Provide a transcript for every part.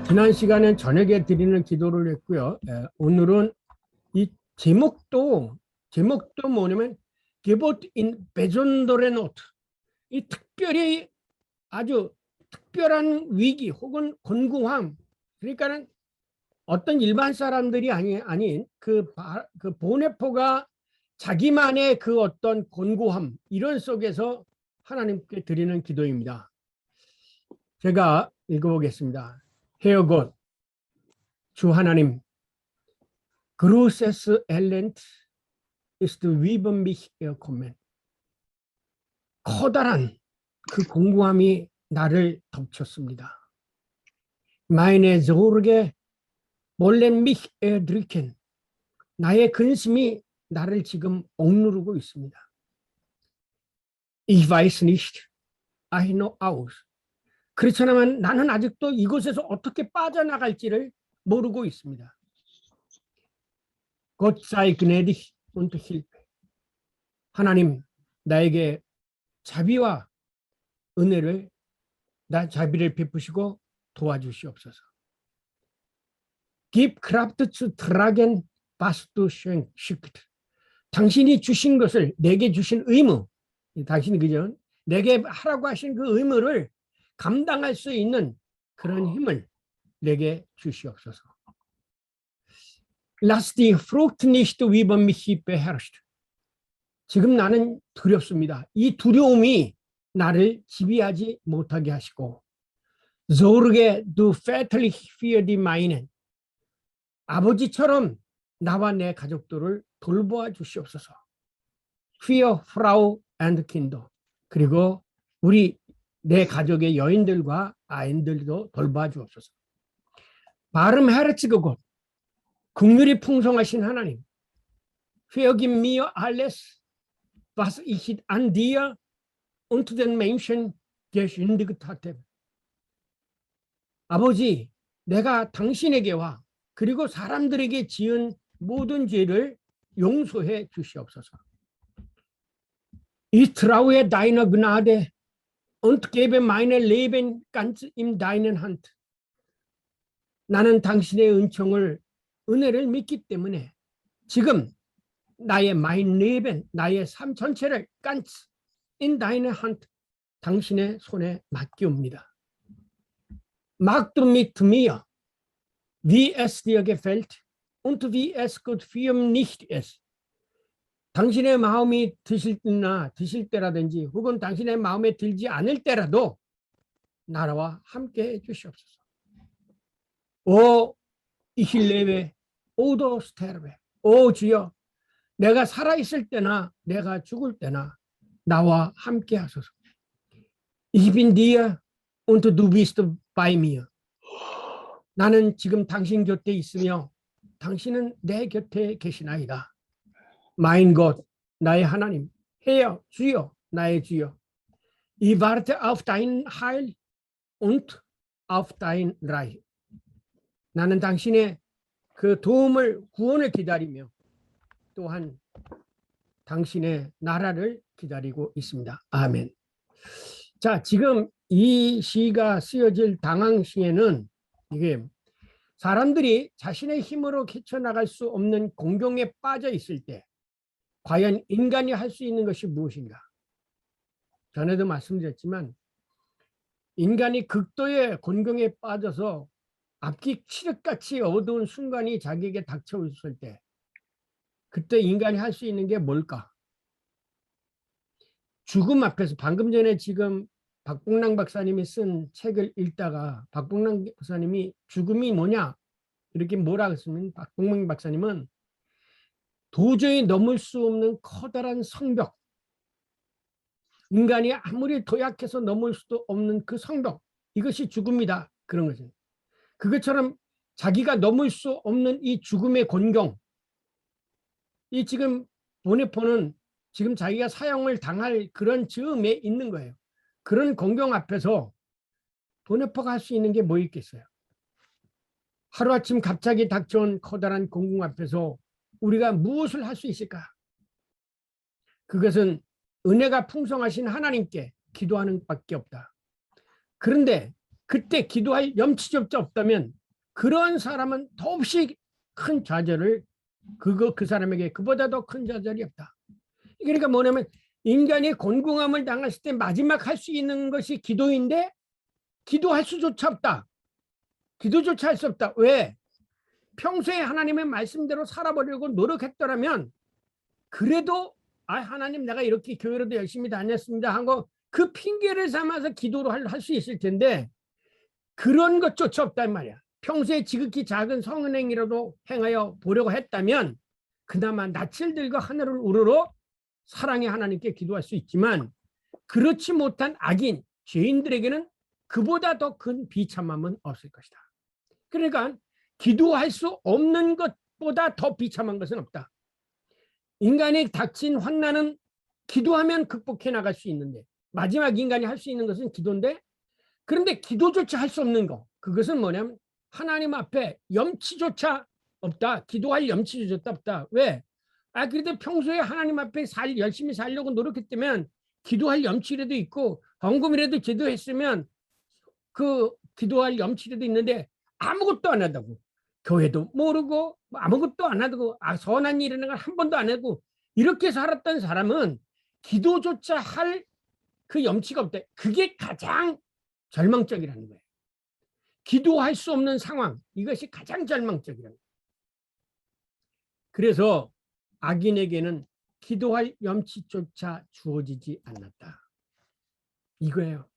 지난 시간엔 저녁에 드리는 기도를 했고요. 오늘은 이 제목도 뭐냐면 gebot in besondere Not, 이 특별히 아주 특별한 위기 혹은 곤궁함, 그러니까는 어떤 일반 사람들이 아닌 그 보네포가 자기만의 그 어떤 곤고함 이런 속에서 하나님께 드리는 기도입니다. 제가 읽어보겠습니다. Herr Gott, 주 하나님, Großes Elend ist über mich gekommen. 커다란 그 공고함이 나를 덮쳤습니다. Meine Sorge wollen mich erdrücken. 나의 근심이 나를 지금 억누르고 있습니다. Ich weiß nicht, ein noch aus. 그렇지만 나는 아직도 이곳에서 어떻게 빠져나갈지를 모르고 있습니다. Gott sei gnädig und Hilfe. 하나님, 나에게 자비와 은혜를, 자비를 베푸시고 도와주시옵소서. Gib Kraft zu tragen, was du schenkst. 당신이 주신 것을, 내게 주신 의무, 당신이 그죠? 내게 하라고 하신 그 의무를 감당할 수 있는 그런 힘을 내게 주시옵소서. Lass die Furcht nicht über mich beherrscht. 지금 나는 두렵습니다. 이 두려움이 나를 지배하지 못하게 하시고, Sorge du väterlich für die meinen. 아버지처럼 나와 내 가족들을 돌보아 주시옵소서. Für Frau and Kinder. 그리고 내 가족의 여인들과 아이들도 돌봐 주옵소서. barmherzige Gott, 긍휼이 풍성하신 하나님, vergib mir alles, was ich an dir und den Menschen gesündigt hatte. 아버지, 내가 당신에게와 그리고 사람들에게 지은 모든 죄를 용서해 주시옵소서. Ich traue deiner Gnade und gebe mein Leben ganz in deinen Hand. 나는 당신의 은혜를 믿기 때문에 지금 mein Leben, 나의 삶 전체를 ganz in deine Hand, 당신의 손에 맡기옵니다. Mach du mit mir, wie es dir gefällt und wie es gut für mich ist. 당신의 마음이 드실 때라든지 혹은 당신의 마음에 들지 않을 때라도 나와 함께 해 주시옵소서. 오 ich lebe oder sterbe. 오 주여, 내가 살아있을 때나 내가 죽을 때나 나와 함께 하소서. Ich bin dir und du bist bei mir. 나는 지금 당신 곁에 있으며 당신은 내 곁에 계시나이다. Mein Gott, 나의 하나님, Herr, 주여, 나의 주여. Ich warte auf dein Heil und auf dein Reich. 나는 당신의 그 구원을 기다리며 또한 당신의 나라를 기다리고 있습니다. 아멘. 자, 지금 이 시가 쓰여질 당황시에는 이게 사람들이 자신의 힘으로 헤쳐나갈 수 없는 공경에 빠져 있을 때 과연 인간이 할 수 있는 것이 무엇인가? 전에도 말씀드렸지만 인간이 극도의 곤경에 빠져서 앞뒤 칠흑같이 어두운 순간이 자기에게 닥쳐있을 때 그때 인간이 할 수 있는 게 뭘까? 죽음 앞에서 방금 전에 지금 박봉랑 박사님이 쓴 책을 읽다가 박봉랑 박사님이 죽음이 뭐냐? 이렇게 뭐라 했으면 박봉랑 박사님은 도저히 넘을 수 없는 커다란 성벽, 인간이 아무리 도약해서 넘을 수도 없는 그 성벽, 이것이 죽음이다. 그런 거죠. 그것처럼 자기가 넘을 수 없는 이 죽음의 곤경, 이 지금 보네포는 지금 자기가 사형을 당할 그런 즈음에 있는 거예요. 그런 곤경 앞에서 보네포가 할 수 있는 게 뭐 있겠어요? 하루아침 갑자기 닥쳐온 커다란 공공 앞에서 우리가 무엇을 할 수 있을까? 그것은 은혜가 풍성하신 하나님께 기도하는 밖에 없다. 그런데 그때 기도할 염치조차 없다면 그런 사람은 더없이 큰 좌절을 그 사람에게 그보다 더 큰 좌절이 없다. 그러니까 뭐냐면 인간이 곤궁함을 당했을 때 마지막 할 수 있는 것이 기도인데 기도할 수조차 없다. 기도조차 할 수 없다. 왜? 평소에 하나님의 말씀대로 살아보려고 노력했더라면 그래도 하나님 내가 이렇게 교회로도 열심히 다녔습니다 하고 그 핑계를 삼아서 기도를 할 수 있을 텐데 그런 것조차 없단 말이야. 평소에 지극히 작은 성은행이라도 행하여 보려고 했다면 그나마 낯을 들고 하늘을 우러러 사랑의 하나님께 기도할 수 있지만 그렇지 못한 악인, 죄인들에게는 그보다 더 큰 비참함은 없을 것이다. 그러니까 기도할 수 없는 것보다 더 비참한 것은 없다. 인간이 닥친 환난은 기도하면 극복해 나갈 수 있는데 마지막 인간이 할 수 있는 것은 기도인데 그런데 기도조차 할 수 없는 거 그것은 뭐냐면 하나님 앞에 염치조차 없다. 기도할 염치조차 없다. 왜? 그래도 평소에 하나님 앞에 열심히 살려고 노력했다면 기도할 염치라도 있고 헌금이라도 제도했으면 그 기도할 염치라도 있는데 아무것도 안 하다고 교회도 모르고 아무것도 안 하고 선한 일이라는 걸 한 번도 안 하고 이렇게 살았던 사람은 기도조차 할 그 염치가 없다. 그게 가장 절망적이라는 거예요. 기도할 수 없는 상황 이것이 가장 절망적이라는 거예요. 그래서 악인에게는 기도할 염치조차 주어지지 않았다. 이거예요.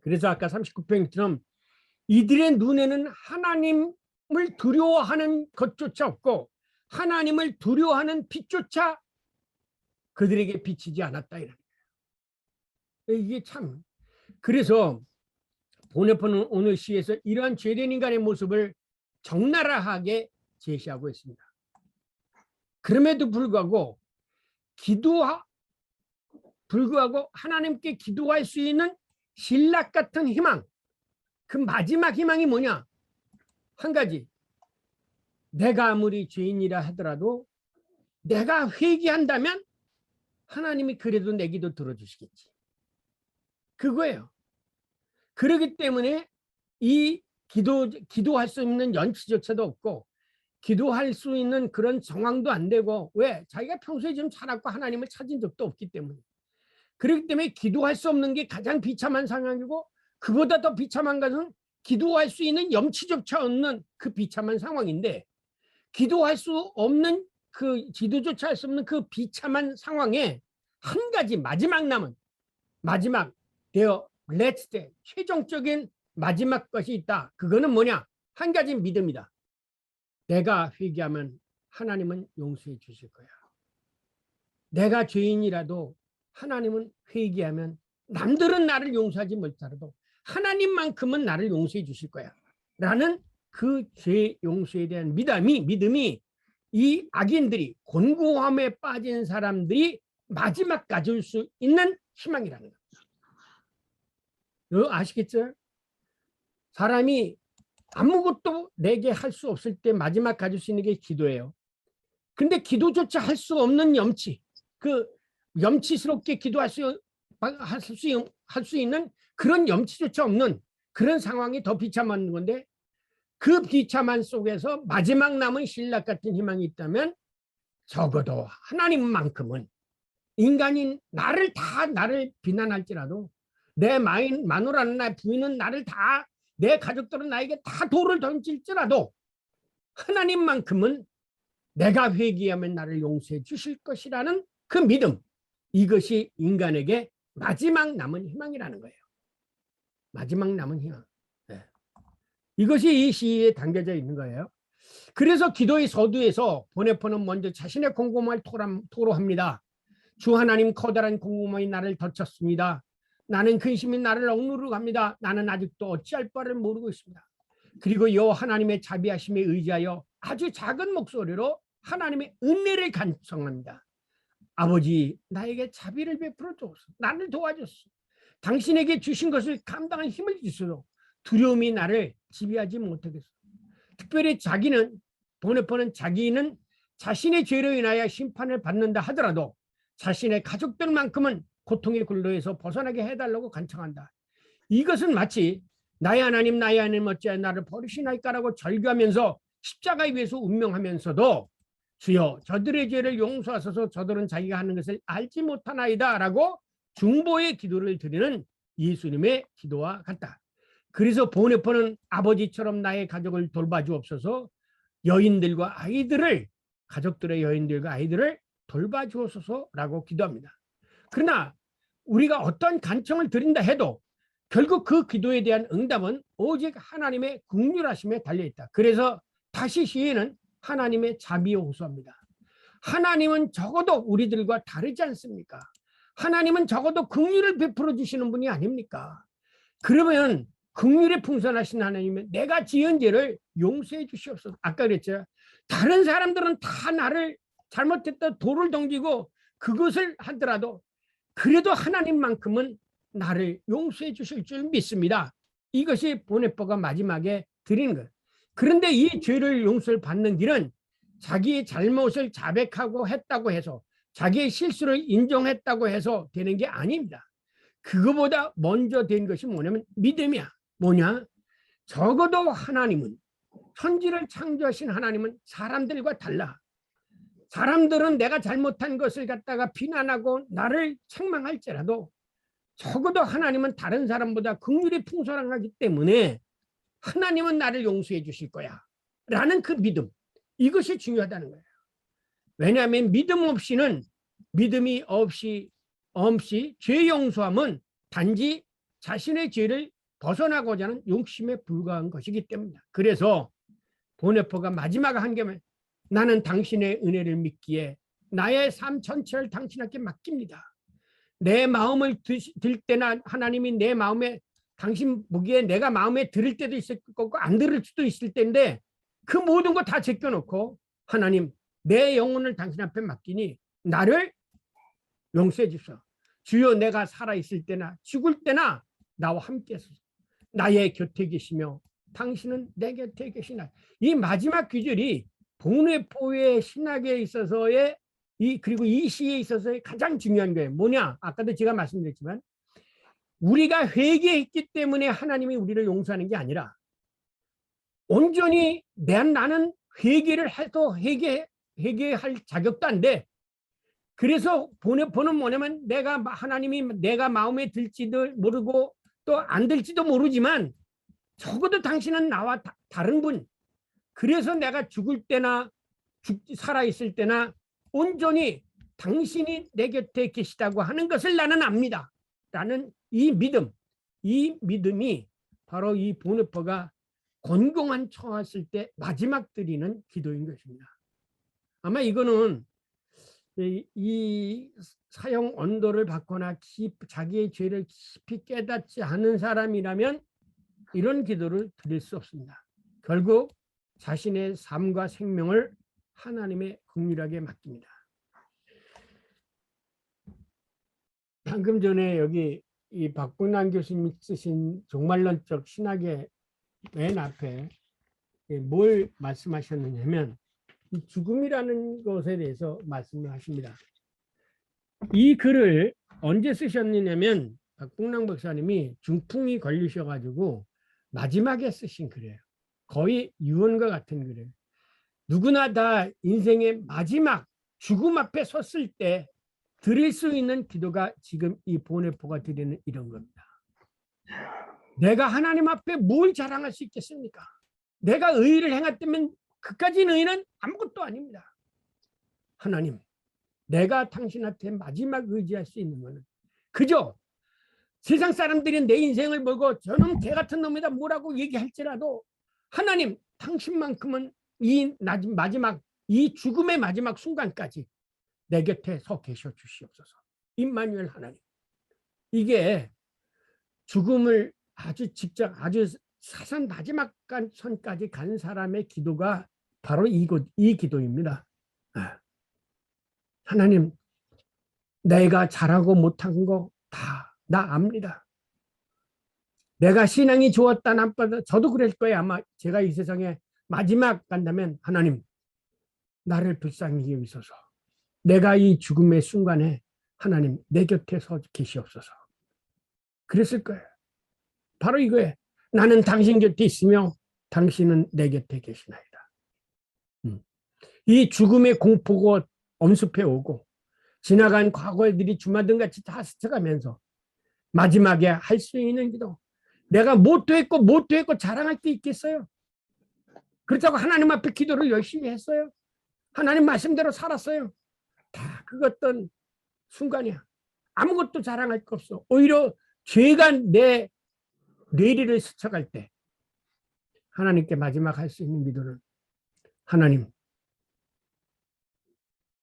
그래서 아까 39편처럼 이들의 눈에는 하나님을 두려워하는 것조차 없고 하나님을 두려워하는 빛조차 그들에게 비치지 않았다. 이런 거예요. 이게 참 그래서 보네포는 오늘 시에서 이러한 죄된 인간의 모습을 적나라하게 제시하고 있습니다. 그럼에도 불구하고 하나님께 기도할 수 있는 신락 같은 희망 그 마지막 희망이 뭐냐? 한 가지 내가 아무리 죄인이라 하더라도 내가 회개한다면 하나님이 그래도 내 기도 들어주시겠지. 그거예요. 그렇기 때문에 이 기도할 수 있는 연치조차도 없고 기도할 수 있는 그런 정황도 안 되고 왜? 자기가 평소에 좀 살았고 하나님을 찾은 적도 없기 때문에 그렇기 때문에 기도할 수 없는 게 가장 비참한 상황이고 그보다 더 비참한 것은 기도할 수 있는 염치조차 없는 그 비참한 상황인데 기도할 수 없는 기도조차 할 수 없는 그 비참한 상황에 한 가지 마지막 남은 마지막 최종적인 마지막 것이 있다. 그거는 뭐냐? 한 가지 믿음이다. 내가 회개하면 하나님은 용서해 주실 거야. 내가 죄인이라도 하나님은 회개하면 남들은 나를 용서하지 못하더라도 하나님만큼은 나를 용서해 주실 거야. 라는 그 죄 용서에 대한 믿음이 이 악인들이 곤고함에 빠진 사람들이 마지막 가질 수 있는 희망이라는 거예요. 아시겠죠? 사람이 아무것도 내게 할 수 없을 때 마지막 가질 수 있는 게 기도예요. 근데 기도조차 할 수 없는 염치, 그 염치스럽게 기도할 수 있는 그런 염치조차 없는 그런 상황이 더 비참한 건데 그 비참한 속에서 마지막 남은 신락 같은 희망이 있다면 적어도 하나님만큼은 인간인 나를 비난할지라도 내 마누라는 나 부인은 나를 내 가족들은 나에게 다 돌을 던질지라도 하나님만큼은 내가 회개하면 나를 용서해 주실 것이라는 그 믿음 이것이 인간에게 마지막 남은 희망이라는 거예요. 마지막 남은 희망. 네. 이것이 이 시에 담겨져 있는 거예요. 그래서 기도의 서두에서 보네포는 먼저 자신의 곰곰함을 토로합니다. 주 하나님 커다란 곰곰함이 나를 덮쳤습니다. 나는 근심이 나를 억누르고 갑니다. 나는 아직도 어찌할 바를 모르고 있습니다. 그리고 여호와 하나님의 자비하심에 의지하여 아주 작은 목소리로 하나님의 은혜를 간청합니다. 아버지 나에게 자비를 베풀어 주옵소서. 나를 도와주소서. 당신에게 주신 것을 감당할 힘을 주소서. 두려움이 나를 지배하지 못하겠소. 특별히 보네포는 자기는 자신의 죄로 인하여 심판을 받는다 하더라도 자신의 가족들만큼은 고통의 굴레에서 벗어나게 해달라고 간청한다. 이것은 마치 나의 하나님 어찌하여 나를 버리시나이까라고 절규하면서 십자가에 위해서 운명하면서도 주여 저들의 죄를 용서하소서 저들은 자기가 하는 것을 알지 못하나이다 라고 중보의 기도를 드리는 예수님의 기도와 같다. 그래서 보네포는 아버지처럼 나의 가족을 돌봐주옵소서, 여인들과 아이들을, 가족들의 여인들과 아이들을 돌봐주옵소서라고 기도합니다. 그러나 우리가 어떤 간청을 드린다 해도 결국 그 기도에 대한 응답은 오직 하나님의 긍휼하심에 달려있다. 그래서 다시 시인은 하나님의 자비에 호소합니다. 하나님은 적어도 우리들과 다르지 않습니까? 하나님은 적어도 긍휼을 베풀어 주시는 분이 아닙니까? 그러면 긍휼에 풍성하신 하나님은 내가 지은 죄를 용서해 주시옵소서. 아까 그랬죠. 다른 사람들은 다 나를 잘못했다 돌을 던지고 그것을 하더라도 그래도 하나님만큼은 나를 용서해 주실 줄 믿습니다. 이것이 보네포가 마지막에 드리는 거예요. 그런데 이 죄를 용서를 받는 길은 자기의 잘못을 자백하고 했다고 해서, 자기의 실수를 인정했다고 해서 되는 게 아닙니다. 그거보다 먼저 된 것이 뭐냐면 믿음이야. 뭐냐? 적어도 하나님은, 천지를 창조하신 하나님은 사람들과 달라. 사람들은 내가 잘못한 것을 갖다가 비난하고 나를 책망할지라도 적어도 하나님은 다른 사람보다 긍휼이 풍성하기 때문에 하나님은 나를 용서해 주실 거야 라는 그 믿음, 이것이 중요하다는 거예요. 왜냐하면 믿음이 없이 죄 용서함은 단지 자신의 죄를 벗어나고자 하는 욕심에 불과한 것이기 때문이다. 그래서 보네포가 마지막 한 개만, 나는 당신의 은혜를 믿기에 나의 삶 전체를 당신에게 맡깁니다. 내 마음을 들 때나 하나님이 내 마음에, 당신 보기에 내가 마음에 들을 때도 있을 거고 안 들을 수도 있을 텐데 그 모든 거 다 제껴놓고 하나님 내 영혼을 당신 앞에 맡기니 나를 용서해 주소서. 주여 내가 살아있을 때나 죽을 때나 나와 함께 하소서. 나의 곁에 계시며 당신은 내 곁에 계시나. 이 마지막 구절이 보네포의 신학에 있어서의 그리고 이 시에 있어서의 가장 중요한 거예요. 뭐냐? 아까도 제가 말씀드렸지만 우리가 회개했기 때문에 하나님이 우리를 용서하는 게 아니라 온전히 나는 회개를 해도 회개할 자격도 안 돼. 그래서 보는 뭐냐면 하나님이 내가 마음에 들지도 모르고 또 안 들지도 모르지만 적어도 당신은 나와 다른 분. 그래서 내가 죽을 때나 살아있을 때나 온전히 당신이 내 곁에 계시다고 하는 것을 나는 압니다. 라는 이 믿음이 바로 이 보네포가 곤궁한 처했을 때 마지막 드리는 기도인 것입니다. 아마 이거는 이 사형 언도를 받거나 자기의 죄를 깊이 깨닫지 않은 사람이라면 이런 기도를 드릴 수 없습니다. 결국 자신의 삶과 생명을 하나님의 긍휼하게 맡깁니다. 방금 전에 여기 이 박봉남 교수님이 쓰신 종말론적 신학의 맨 앞에 뭘 말씀하셨느냐면 이 죽음이라는 것에 대해서 말씀을 하십니다. 이 글을 언제 쓰셨느냐면 박봉남 박사님이 중풍이 걸리셔가지고 마지막에 쓰신 글이에요. 거의 유언과 같은 글이에요. 누구나 다 인생의 마지막 죽음 앞에 섰을 때 드릴 수 있는 기도가 지금 이 보네포가 드리는 이런 겁니다. 내가 하나님 앞에 뭘 자랑할 수 있겠습니까? 내가 의의를 행했다면 그까진 의의는 아무것도 아닙니다. 하나님, 내가 당신한테 마지막 의지할 수 있는 것은 그저 세상 사람들이 내 인생을 보고 저놈 개 같은 놈이다 뭐라고 얘기할지라도 하나님, 당신만큼은 이 죽음의 마지막 순간까지 내 곁에 서 계셔 주시옵소서. 임마누엘 하나님. 이게 죽음을 아주 사선 마지막 선까지 간 사람의 기도가 바로 이 기도입니다. 하나님, 내가 잘하고 못한 거 다 나 압니다. 내가 신앙이 좋았다 나빴다 저도 그럴 거예요. 아마 제가 이 세상에 마지막 간다면 하나님, 나를 불쌍히 여기소서. 내가 이 죽음의 순간에 하나님 내 곁에 서 계시옵소서. 그랬을 거예요. 바로 이거예요. 나는 당신 곁에 있으며 당신은 내 곁에 계시나이다. 이 죽음의 공포가 엄습해 오고 지나간 과거들이 주마등같이 다 스쳐가면서 마지막에 할 수 있는 기도. 내가 못했고 자랑할 게 있겠어요? 그렇다고 하나님 앞에 기도를 열심히 했어요? 하나님 말씀대로 살았어요? 다 그것던 순간이야. 아무것도 자랑할 거 없어. 오히려 죄가 내 뇌리를 스쳐갈 때 하나님께 마지막 할 수 있는 기도는 하나님,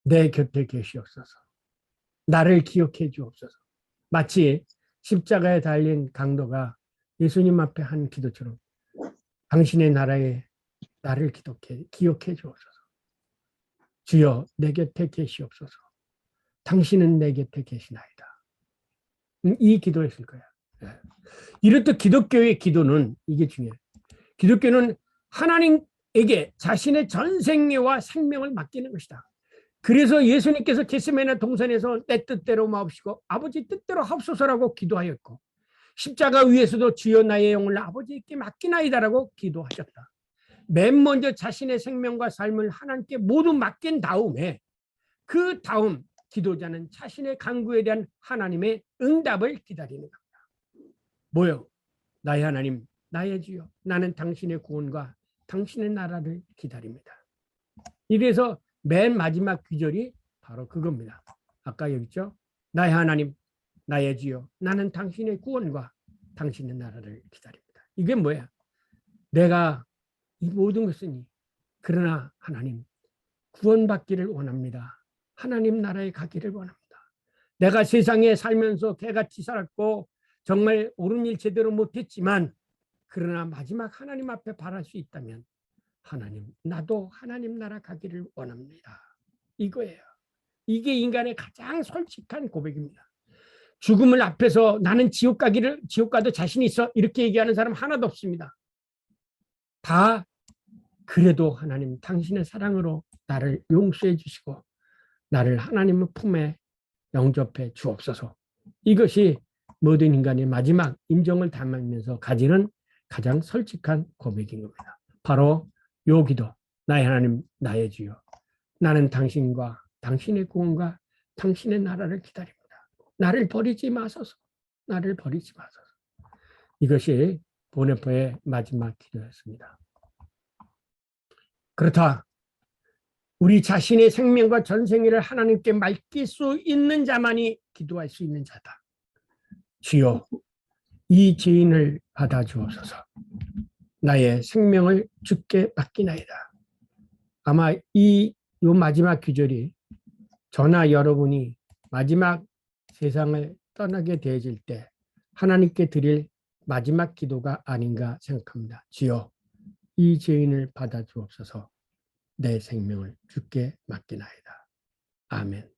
내 곁에 계시옵소서. 나를 기억해 주옵소서. 마치 십자가에 달린 강도가 예수님 앞에 한 기도처럼 당신의 나라에 나를 기억해 주옵소서. 주여 내 곁에 계시옵소서. 당신은 내 곁에 계시나이다. 이 기도했을 거야. 이렇듯 기독교의 기도는 이게 중요해요. 기독교는 하나님에게 자신의 전생애와 생명을 맡기는 것이다. 그래서 예수님께서 겟세마네 동산에서 내 뜻대로 마옵시고 아버지 뜻대로 하옵소서라고 기도하였고 십자가 위에서도 주여 나의 영혼을 아버지께 맡기나이다라고 기도하셨다. 맨 먼저 자신의 생명과 삶을 하나님께 모두 맡긴 다음에 그 다음 기도자는 자신의 간구에 대한 하나님의 응답을 기다리는 겁니다. 뭐요? 나의 하나님, 나의 주여, 나는 당신의 구원과 당신의 나라를 기다립니다. 이래서 맨 마지막 귀절이 바로 그겁니다. 아까 여기 있죠? 나의 하나님, 나의 주여, 나는 당신의 구원과 당신의 나라를 기다립니다. 이게 뭐야? 내가 이 모든 것은 그러나 하나님 구원받기를 원합니다. 하나님 나라에 가기를 원합니다. 내가 세상에 살면서 개같이 살았고 정말 옳은 일 제대로 못했지만 그러나 마지막 하나님 앞에 바랄 수 있다면 하나님, 나도 하나님 나라 가기를 원합니다. 이거예요. 이게 인간의 가장 솔직한 고백입니다. 죽음을 앞에서 나는 지옥 가도 자신 있어 이렇게 얘기하는 사람 하나도 없습니다. 다 그래도 하나님 당신의 사랑으로 나를 용서해 주시고 나를 하나님의 품에 영접해 주옵소서. 이것이 모든 인간의 마지막 임종을 담으면서 가지는 가장 솔직한 고백인 겁니다. 바로 요 기도. 나의 하나님, 나의 주여. 나는 당신과 당신의 구원과 당신의 나라를 기다립니다. 나를 버리지 마소서. 나를 버리지 마소서. 이것이 보네포의 마지막 기도였습니다. 그렇다. 우리 자신의 생명과 전생애를 하나님께 맡길 수 있는 자만이 기도할 수 있는 자다. 주여, 이 죄인을 받아주옵소서. 나의 생명을 주께 맡기나이다. 아마 요 마지막 귀절이 저나 여러분이 마지막 세상을 떠나게 되어질 때 하나님께 드릴 마지막 기도가 아닌가 생각합니다. 주여, 이 죄인을 받아주옵소서. 내 생명을 주께 맡기나이다. 아멘.